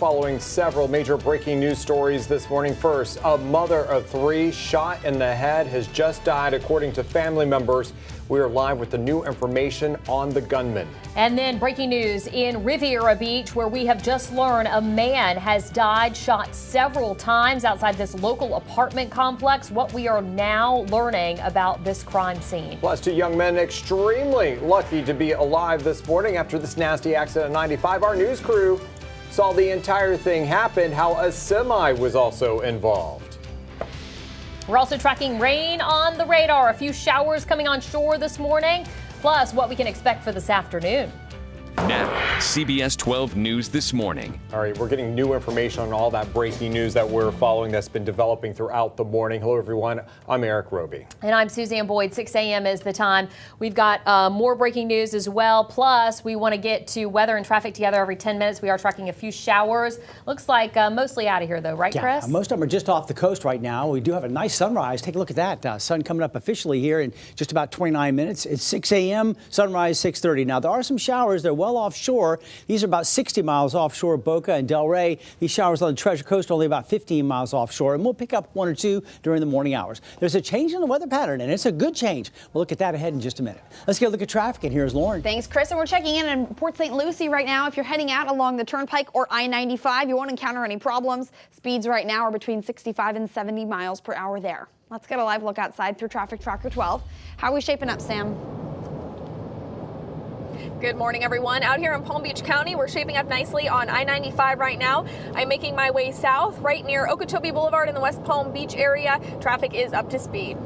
Following several major breaking news stories this morning. First, a mother of three shot in the head has just died, according to family members. We are live with the new information on the gunman. And then breaking news in Riviera Beach, where we have just learned a man has died, shot several times outside this local apartment complex. What we are now learning about this crime scene. Plus, two young men extremely lucky to be alive this morning after this nasty accident at 95. Our news crew saw the entire thing happen, how a semi was also involved. We're also tracking rain on the radar. A few showers coming on shore this morning, plus what we can expect for this afternoon. Now, CBS 12 News This Morning. All right, we're getting new information on all that breaking news that we're following that's been developing throughout the morning. Hello, everyone. I'm Eric Roby. And I'm Suzanne Boyd. 6 a.m. is the time. We've got more breaking news as well. Plus, we want to get to weather and traffic together every 10 minutes. We are tracking a few showers. Looks like mostly out of here, though, right, Chris? Most of them are just off the coast right now. We do have a nice sunrise. Take a look at that. Sun coming up officially here in just about 29 minutes. It's 6 a.m., sunrise 6:30. Now, there are some showers. They're well offshore. These are about 60 miles offshore Boca and Delray. These showers on the Treasure Coast are only about 15 miles offshore, and we'll pick up one or two during the morning hours. There's a change in the weather pattern, and it's a good change. We'll look at that ahead in just a minute. Let's get a look at traffic, and here's Lauren. Thanks, Chris. And we're checking in Port St. Lucie right now. If you're heading out along the Turnpike or I-95, you won't encounter any problems. Speeds right now are between 65 and 70 miles per hour there. Let's get a live look outside through Traffic Tracker 12. How are we shaping up, Sam? Good morning, everyone. Out here in Palm Beach County, we're shaping up nicely on I-95 right now. I'm making my way south right near Okeechobee Boulevard in the West Palm Beach area. Traffic is up to speed.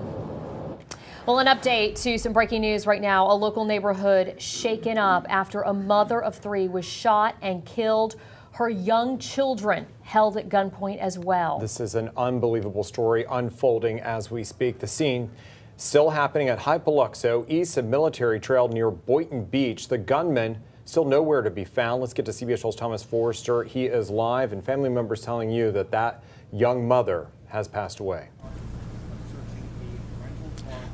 Well, an update to some breaking news right now. A local neighborhood shaken up after a mother of three was shot and killed. Her young children held at gunpoint as well. This is an unbelievable story unfolding as we speak. The scene still happening at High Paluxo, east of Military Trail near Boynton Beach. The gunman still nowhere to be found. Let's get to CBS 12's Thomas Forrester. He is live, and family members telling you that that young mother has passed away.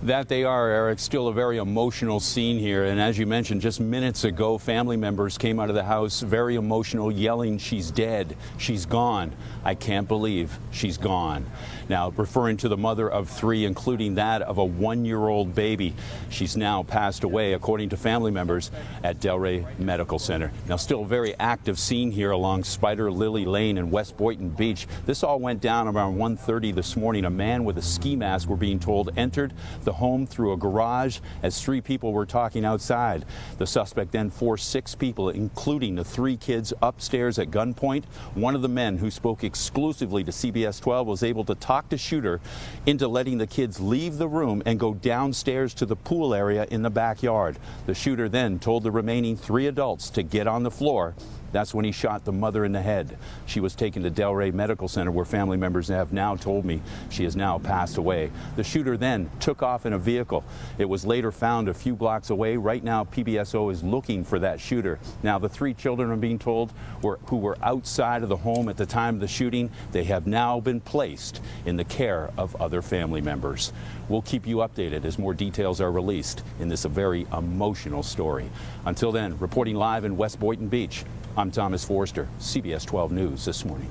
That they are, Eric. Still a very emotional scene here. And as you mentioned, just minutes ago, family members came out of the house very emotional, yelling, "She's dead. She's gone. I can't believe she's gone." Now, referring to the mother of three, including that of a one-year-old baby. She's now passed away, according to family members, at Delray Medical Center. Now, still a very active scene here along Spider Lily Lane in West Boynton Beach. This all went down around 1:30 this morning. A man with a ski mask, we're being told, entered the home through a garage as three people were talking outside. The suspect then forced 6 people, including the 3 kids, upstairs at gunpoint. One of the men, who spoke exclusively to CBS 12, was able to talk the shooter into letting the kids leave the room and go downstairs to the pool area in the backyard. The shooter then told the remaining 3 adults to get on the floor. That's when he shot the mother in the head. She was taken to Delray Medical Center, where family members have now told me she has now passed away. The shooter then took off in a vehicle. It was later found a few blocks away. Right now, PBSO is looking for that shooter. Now, the 3 children, I'm being told, who were outside of the home at the time of the shooting, they have now been placed in the care of other family members. We'll keep you updated as more details are released in this very emotional story. Until then, reporting live in West Boynton Beach, I'm Thomas Forrester, CBS 12 News This Morning.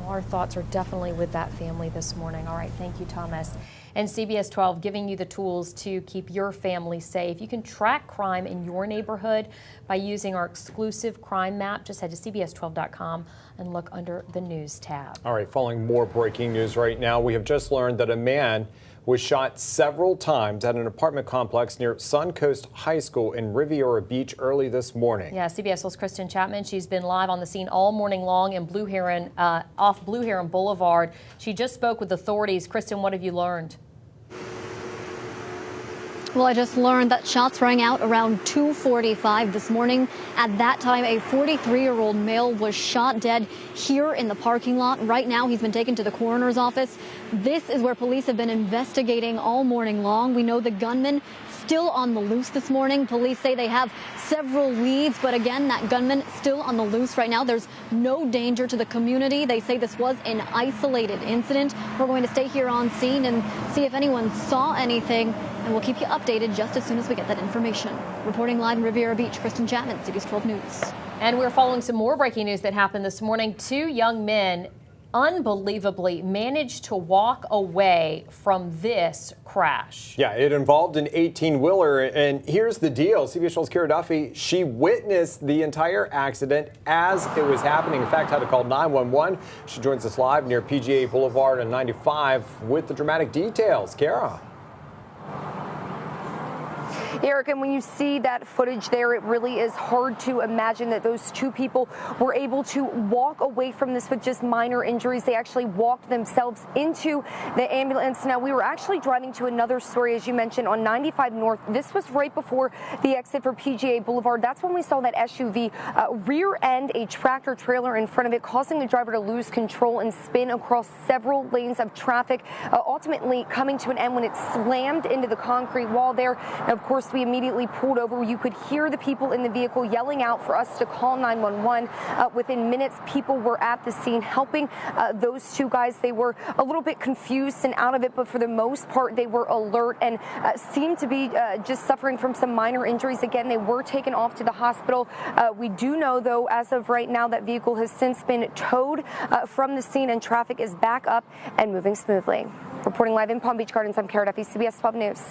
Our thoughts are definitely with that family this morning. All right, thank you, Thomas. And CBS 12 giving you the tools to keep your family safe. You can track crime in your neighborhood by using our exclusive crime map. Just head to cbs12.com and look under the news tab. All right, following more breaking news right now, we have just learned that a man was shot several times at an apartment complex near Suncoast High School in Riviera Beach early this morning. Yeah, CBS 12's Kristen Chapman. She's been live on the scene all morning long in Blue Heron, off Blue Heron Boulevard. She just spoke with authorities. Kristen, what have you learned? Well, I just learned that shots rang out around 2:45 this morning. At that time, a 43-year-old male was shot dead here in the parking lot. Right now, he's been taken to the coroner's office. This is where police have been investigating all morning long. We know the gunman still on the loose this morning. Police say they have several leads, but again, that gunman still on the loose right now. There's no danger to the community. They say this was an isolated incident. We're going to stay here on scene and see if anyone saw anything, and we'll keep you updated just as soon as we get that information. Reporting live in Riviera Beach, Kristen Chapman, CBS 12 News. And we're following some more breaking news that happened this morning. Two young men unbelievably managed to walk away from this crash. Yeah, it involved an 18-wheeler. And here's the deal. CBS 12's Kara Duffy, she witnessed the entire accident as it was happening. In fact, had to call 911. She joins us live near PGA Boulevard and 95 with the dramatic details. Kara. Eric, and when you see that footage there, it really is hard to imagine that those two people were able to walk away from this with just minor injuries. They actually walked themselves into the ambulance. Now, we were actually driving to another story, as you mentioned, on 95 North. This was right before the exit for PGA Boulevard. That's when we saw that SUV rear end a tractor trailer in front of it, causing the driver to lose control and spin across several lanes of traffic, ultimately coming to an end when it slammed into the concrete wall there. And of course, we immediately pulled over. You could hear the people in the vehicle yelling out for us to call 911. Within minutes, people were at the scene helping those two guys. They were a little bit confused and out of it, but for the most part, they were alert and seemed to be just suffering from some minor injuries. Again, they were taken off to the hospital. We do know, though, as of right now, that vehicle has since been towed from the scene and traffic is back up and moving smoothly. Reporting live in Palm Beach Gardens, I'm Kara Duffy, CBS 12 News.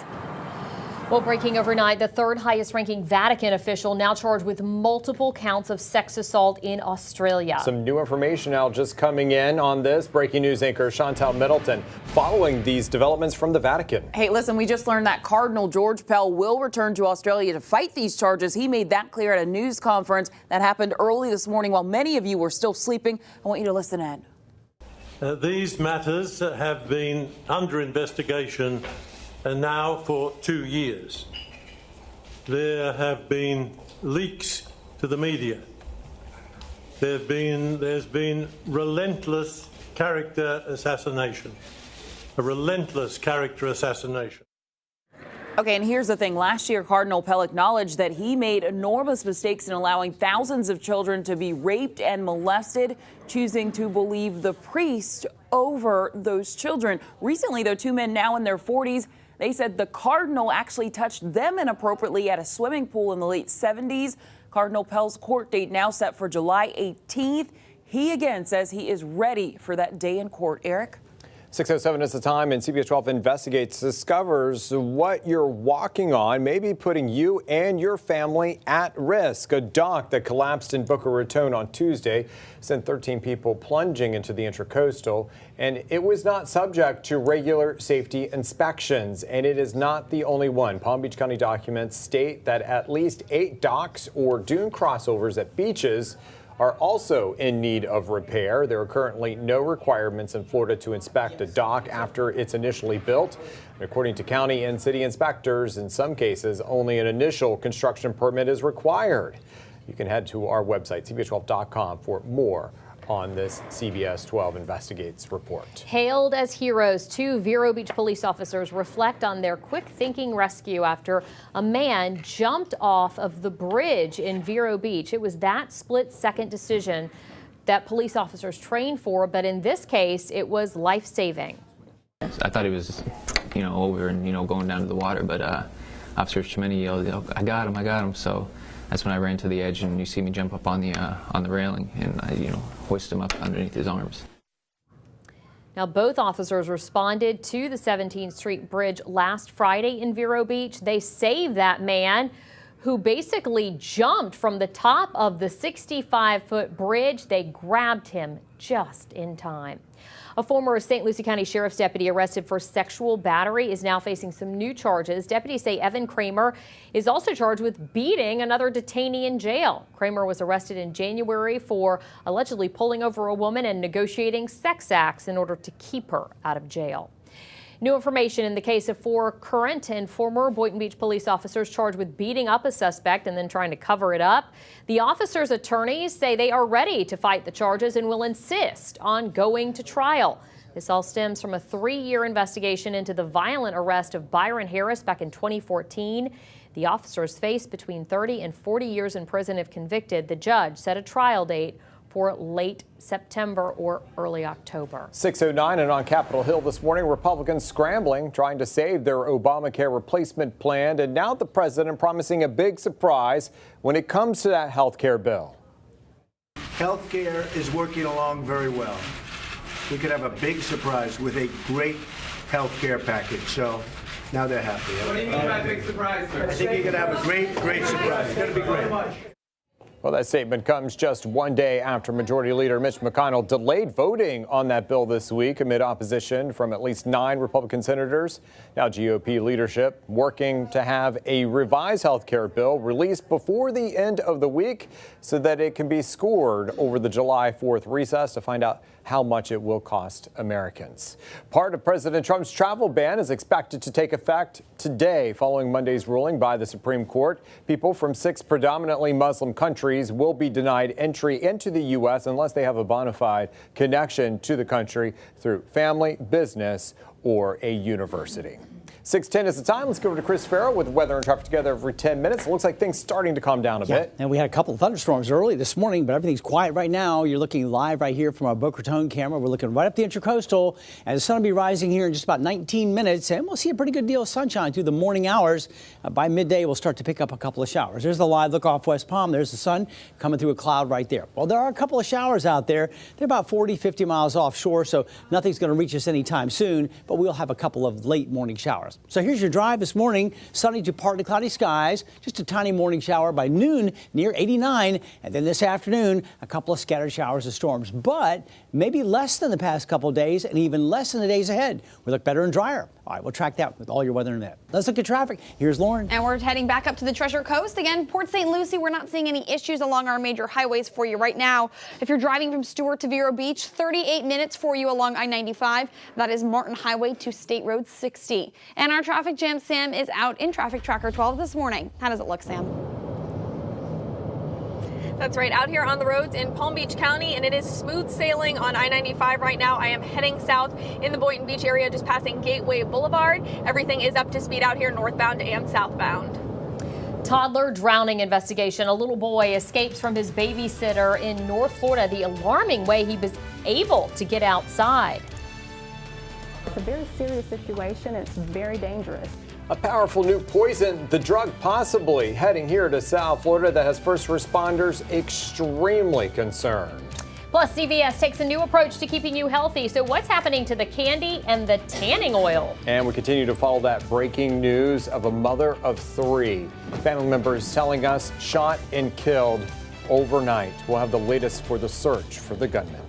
Well, breaking overnight, the third highest ranking Vatican official now charged with multiple counts of sex assault in Australia. Some new information now just coming in on this. Breaking news anchor Chantel Middleton following these developments from the Vatican. Hey, listen, we just learned that Cardinal George Pell will return to Australia to fight these charges. He made that clear at a news conference that happened early this morning while many of you were still sleeping. I want you to listen in. These matters have been under investigation now for 2 years. There have been leaks to the media. There's been relentless character assassination. A relentless character assassination. Okay, and here's the thing. Last year, Cardinal Pell acknowledged that he made enormous mistakes in allowing thousands of children to be raped and molested, choosing to believe the priest over those children. Recently, though, two men now in their 40s, they said the Cardinal actually touched them inappropriately at a swimming pool in the late 70s. Cardinal Pell's court date now set for July 18th. He again says he is ready for that day in court. Eric? 6:07 is the time, and CBS 12 Investigates discovers what you're walking on may be putting you and your family at risk. A dock that collapsed in Boca Raton on Tuesday sent 13 people plunging into the Intracoastal, and it was not subject to regular safety inspections, and it is not the only one. Palm Beach County documents state that at least 8 docks or dune crossovers at beaches are also in need of repair. There are currently no requirements in Florida to inspect a dock after it's initially built. According to county and city inspectors, in some cases, only an initial construction permit is required. You can head to our website, cbs12.com, for more on this CBS 12 Investigates report. Hailed as heroes, 2 Vero Beach police officers reflect on their quick-thinking rescue after a man jumped off of the bridge in Vero Beach. It was that split-second decision that police officers train for, but in this case, it was life-saving. I thought he was, over and, going down to the water, but Officer Chimeni yelled, I got him. So that's when I ran to the edge, and you see me jump up on the railing, and I, hoist him up underneath his arms. Now, both officers responded to the 17th Street Bridge last Friday in Vero Beach. They saved that man who basically jumped from the top of the 65-foot bridge. They grabbed him just in time. A former St. Lucie County Sheriff's deputy arrested for sexual battery is now facing some new charges. Deputies say Evan Kramer is also charged with beating another detainee in jail. Kramer was arrested in January for allegedly pulling over a woman and negotiating sex acts in order to keep her out of jail. New information in the case of 4 current and former Boynton Beach police officers charged with beating up a suspect and then trying to cover it up. The officers' attorneys say they are ready to fight the charges and will insist on going to trial. This all stems from a 3-year investigation into the violent arrest of Byron Harris back in 2014. The officers face between 30 and 40 years in prison if convicted. The judge set a trial date for late September or early October. 6:09 and on Capitol Hill this morning, Republicans scrambling, trying to save their Obamacare replacement plan. And now the president promising a big surprise when it comes to that health care bill. Healthcare is working along very well. We could have a big surprise with a great healthcare package. So now they're happy. What do you mean by big surprise, sir? I think you're going to have a great surprise. It's going to be great. Well, that statement comes just one day after Majority Leader Mitch McConnell delayed voting on that bill this week amid opposition from at least 9 Republican senators. Now GOP leadership working to have a revised health care bill released before the end of the week so that it can be scored over the July 4th recess to find out how much it will cost Americans. Part of President Trump's travel ban is expected to take effect today following Monday's ruling by the Supreme Court. People from 6 predominantly Muslim countries will be denied entry into the U.S. unless they have a bona fide connection to the country through family, business, or a university. 6:10 is the time. Let's go over to Chris Farrow with weather and traffic together every 10 minutes. It looks like things starting to calm down a bit. And we had a couple of thunderstorms early this morning, but everything's quiet right now. You're looking live right here from our Boca Raton camera. We're looking right up the Intracoastal, and the sun will be rising here in just about 19 minutes, and we'll see a pretty good deal of sunshine through the morning hours. By midday, we'll start to pick up a couple of showers. There's the live look off West Palm. There's the sun coming through a cloud right there. Well, there are a couple of showers out there. They're about 40, 50 miles offshore, so nothing's going to reach us anytime soon, but we'll have a couple of late morning showers. So here's your drive this morning. Sunny to partly cloudy skies, just a tiny morning shower by noon near 89. And then this afternoon, a couple of scattered showers and storms, but maybe less than the past couple of days and even less in the days ahead. We look better and drier. All right, we'll track that with all your weather in a minute. Let's look at traffic. Here's Lauren. And we're heading back up to the Treasure Coast. Again, Port St. Lucie, we're not seeing any issues along our major highways for you right now. If you're driving from Stewart to Vero Beach, 38 minutes for you along I-95. That is Martin Highway to State Road 60. And our traffic jam, Sam, is out in Traffic Tracker 12 this morning. How does it look, Sam? That's right, out here on the roads in Palm Beach County, and it is smooth sailing on I-95 right now. I am heading south in the Boynton Beach area, just passing Gateway Boulevard. Everything is up to speed out here northbound and southbound. Toddler drowning investigation. A little boy escapes from his babysitter in North Florida the alarming way he was able to get outside. It's a very serious situation. It's very dangerous. A powerful new poison, the drug possibly heading here to South Florida that has first responders extremely concerned. Plus, CVS takes a new approach to keeping you healthy. So what's happening to the candy and the tanning oil? And we continue to follow that breaking news of a mother of 3. Family members telling us shot and killed overnight. We'll have the latest for the search for the gunman.